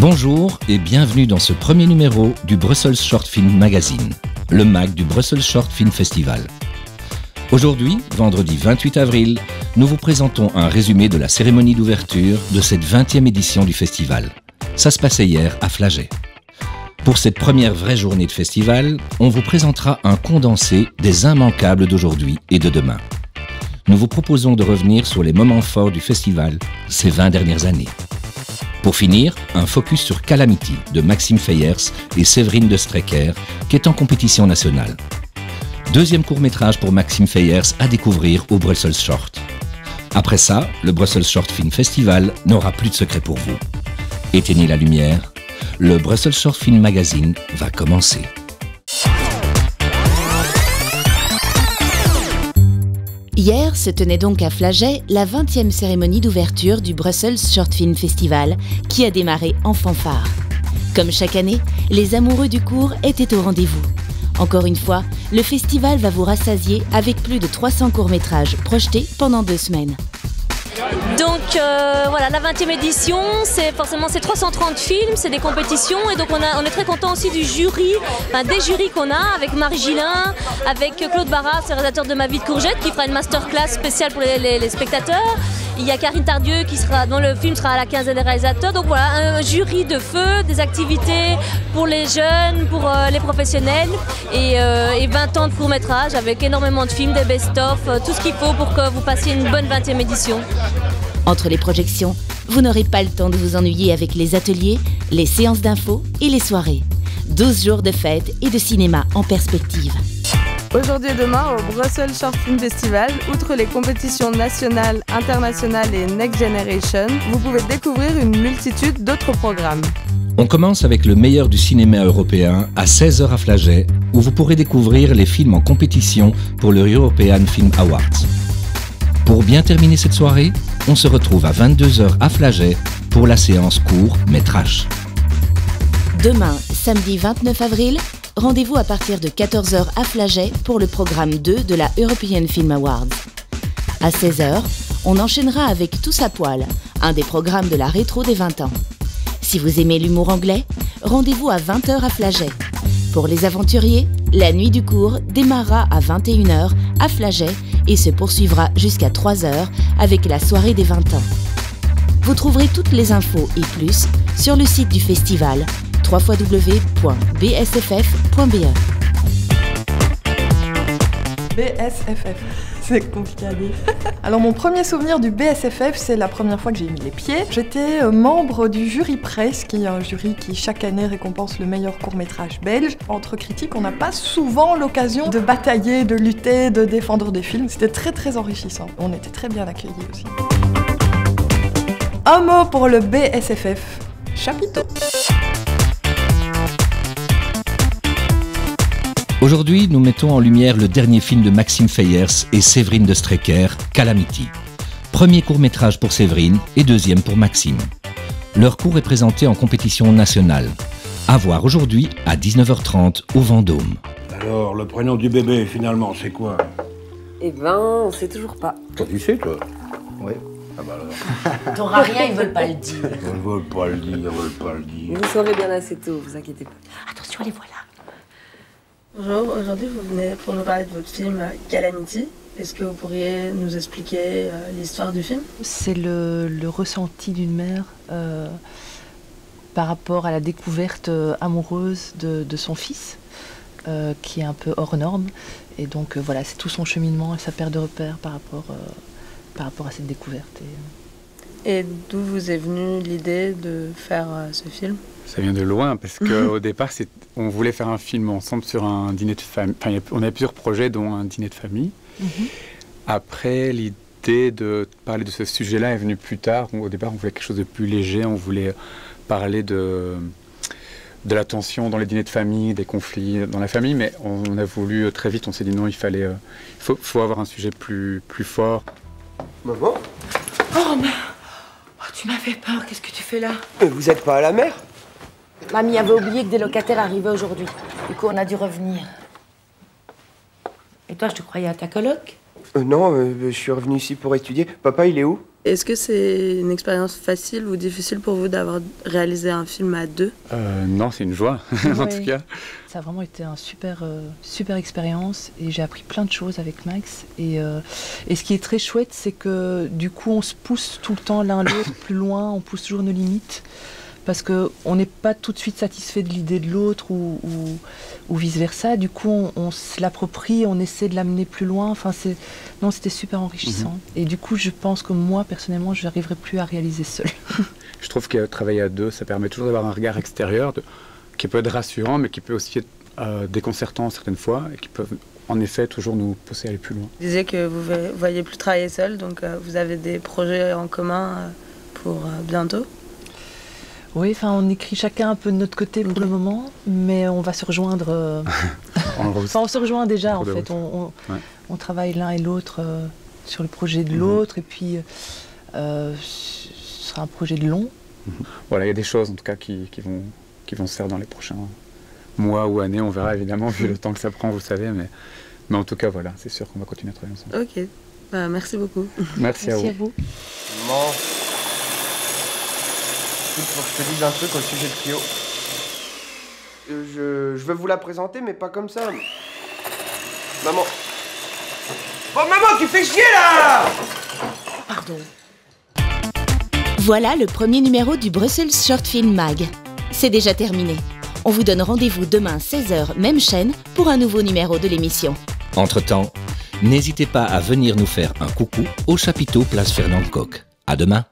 Bonjour et bienvenue dans ce premier numéro du Brussels Short Film Magazine, le mag du Brussels Short Film Festival. Aujourd'hui, vendredi 28 avril, nous vous présentons un résumé de la cérémonie d'ouverture de cette 20e édition du festival. Ça se passait hier à Flagey. Pour cette première vraie journée de festival, on vous présentera un condensé des immanquables d'aujourd'hui et de demain. Nous vous proposons de revenir sur les moments forts du festival ces 20 dernières années. Pour finir, un focus sur Calamity de Maxime Feyers et Séverine de Strecker, qui est en compétition nationale. Deuxième court-métrage pour Maxime Feyers à découvrir au Brussels Short. Après ça, le Brussels Short Film Festival n'aura plus de secret pour vous. Éteignez la lumière, le Brussels Short Film Magazine va commencer. Hier se tenait donc à Flagey la 20e cérémonie d'ouverture du Brussels Short Film Festival qui a démarré en fanfare. Comme chaque année, les amoureux du court étaient au rendez-vous. Encore une fois, le festival va vous rassasier avec plus de 300 courts-métrages projetés pendant 2 semaines. Donc voilà, la 20e édition, c'est 330 films, c'est des compétitions et donc on est très content aussi du jury, des jurys qu'on a avec Marie Gillin, avec Claude Barras, le réalisateur de Ma vie de courgette, qui fera une masterclass spéciale pour les spectateurs. Il y a Karine Tardieu dont le film sera à la quinzaine des réalisateurs. Donc voilà, un jury de feu, des activités pour les jeunes, pour les professionnels et 20 ans de court-métrage avec énormément de films, des best-of, tout ce qu'il faut pour que vous passiez une bonne 20e édition. Entre les projections, vous n'aurez pas le temps de vous ennuyer avec les ateliers, les séances d'infos et les soirées. 12 jours de fête et de cinéma en perspective. Aujourd'hui et demain, au Brussels Short Film Festival, outre les compétitions nationales, internationales et Next Generation, vous pouvez découvrir une multitude d'autres programmes. On commence avec le meilleur du cinéma européen à 16h à Flagey, où vous pourrez découvrir les films en compétition pour le European Film Awards. Pour bien terminer cette soirée, on se retrouve à 22h à Flagey pour la séance court mais trash. Demain, samedi 29 avril, rendez-vous à partir de 14h à Flagey pour le programme 2 de la European Film Awards. À 16h, on enchaînera avec Tous à poil, un des programmes de la rétro des 20 ans. Si vous aimez l'humour anglais, rendez-vous à 20h à Flagey. Pour les aventuriers, la nuit du court démarrera à 21h à Flagey et se poursuivra jusqu'à 3h avec la soirée des 20 ans. Vous trouverez toutes les infos et plus sur le site du festival www.bsff.be. BSFF, c'est compliqué à dire. Alors mon premier souvenir du BSFF, c'est la première fois que j'ai mis les pieds. J'étais membre du jury Presse, qui est un jury qui chaque année récompense le meilleur court-métrage belge. Entre critiques, on n'a pas souvent l'occasion de batailler, de lutter, de défendre des films. C'était très très enrichissant. On était très bien accueillis aussi. Un mot pour le BSFF, chapiteau. Aujourd'hui, nous mettons en lumière le dernier film de Maxime Feyers et Séverine de Strecker, Calamity. Premier court-métrage pour Séverine et deuxième pour Maxime. Leur court est présenté en compétition nationale. À voir aujourd'hui à 19h30 au Vendôme. Alors, le prénom du bébé, finalement, c'est quoi? Eh ben, on sait toujours pas. Toi, tu sais, toi? Oui. Ah bah alors. T'auras rien, ils veulent pas le dire. Ils veulent pas le dire, ils veulent pas le dire. Vous saurez bien assez tôt, vous inquiétez pas. Attention, les voilà. Bonjour, aujourd'hui vous venez pour nous parler de votre film Calamity. Est-ce que vous pourriez nous expliquer l'histoire du film? C'est le ressenti d'une mère par rapport à la découverte amoureuse de son fils, qui est un peu hors norme. Et donc voilà, c'est tout son cheminement et sa perte de repère par rapport à cette découverte. Et d'où vous est venue l'idée de faire ce film? Ça vient de loin, parce qu'au départ, on voulait faire un film ensemble sur un dîner de famille. Enfin, on avait plusieurs projets, dont un dîner de famille. Après, l'idée de parler de ce sujet-là est venue plus tard. Au départ, on voulait quelque chose de plus léger. On voulait parler de la tension dans les dîners de famille, des conflits dans la famille. Mais on a voulu très vite, on s'est dit non, il faut avoir un sujet plus fort. Maman? Oh, mais... Oh, tu m'as fait peur, qu'est-ce que tu fais là? Vous êtes pas à la mer? Mamie avait oublié que des locataires arrivaient aujourd'hui. Du coup, on a dû revenir. Et toi, je te croyais à ta coloc? Non, je suis revenu ici pour étudier. Papa, il est où? Est-ce que c'est une expérience facile ou difficile pour vous d'avoir réalisé un film à deux? Non, c'est une joie, en tout cas. Ça a vraiment été une super expérience et j'ai appris plein de choses avec Max. Et ce qui est très chouette, c'est que du coup, on se pousse tout le temps l'un l'autre plus loin, on pousse toujours nos limites. Parce qu'on n'est pas tout de suite satisfait de l'idée de l'autre ou vice-versa. Du coup, on se l'approprie, on essaie de l'amener plus loin. Enfin, c'était super enrichissant. Et du coup, je pense que moi, personnellement, je n'arriverai plus à réaliser seule. Je trouve que travailler à deux, ça permet toujours d'avoir un regard extérieur qui peut être rassurant, mais qui peut aussi être déconcertant certaines fois, et qui peuvent en effet toujours nous pousser à aller plus loin. Vous disiez que vous ne voyez plus travailler seul, donc vous avez des projets en commun pour bientôt? Oui, enfin, on écrit chacun un peu de notre côté pour le moment, mais on va se rejoindre. On se rejoint déjà, en fait. On travaille l'un et l'autre sur le projet de l'autre, et puis ce sera un projet de long. Voilà, il y a des choses, en tout cas, qui vont se faire dans les prochains mois ou années. On verra, évidemment, vu le temps que ça prend, vous savez. Mais en tout cas, voilà, c'est sûr qu'on va continuer à travailler ensemble. Ok, merci beaucoup. Merci à vous. Maman. Faut que je te dise un truc au sujet de Cléo. Je veux vous la présenter, mais pas comme ça. Maman. Oh maman, tu fais chier là! Pardon. Voilà le premier numéro du Brussels Short Film Mag. C'est déjà terminé. On vous donne rendez-vous demain 16h, même chaîne, pour un nouveau numéro de l'émission. Entre-temps, n'hésitez pas à venir nous faire un coucou au chapiteau Place Fernand Coq. À demain.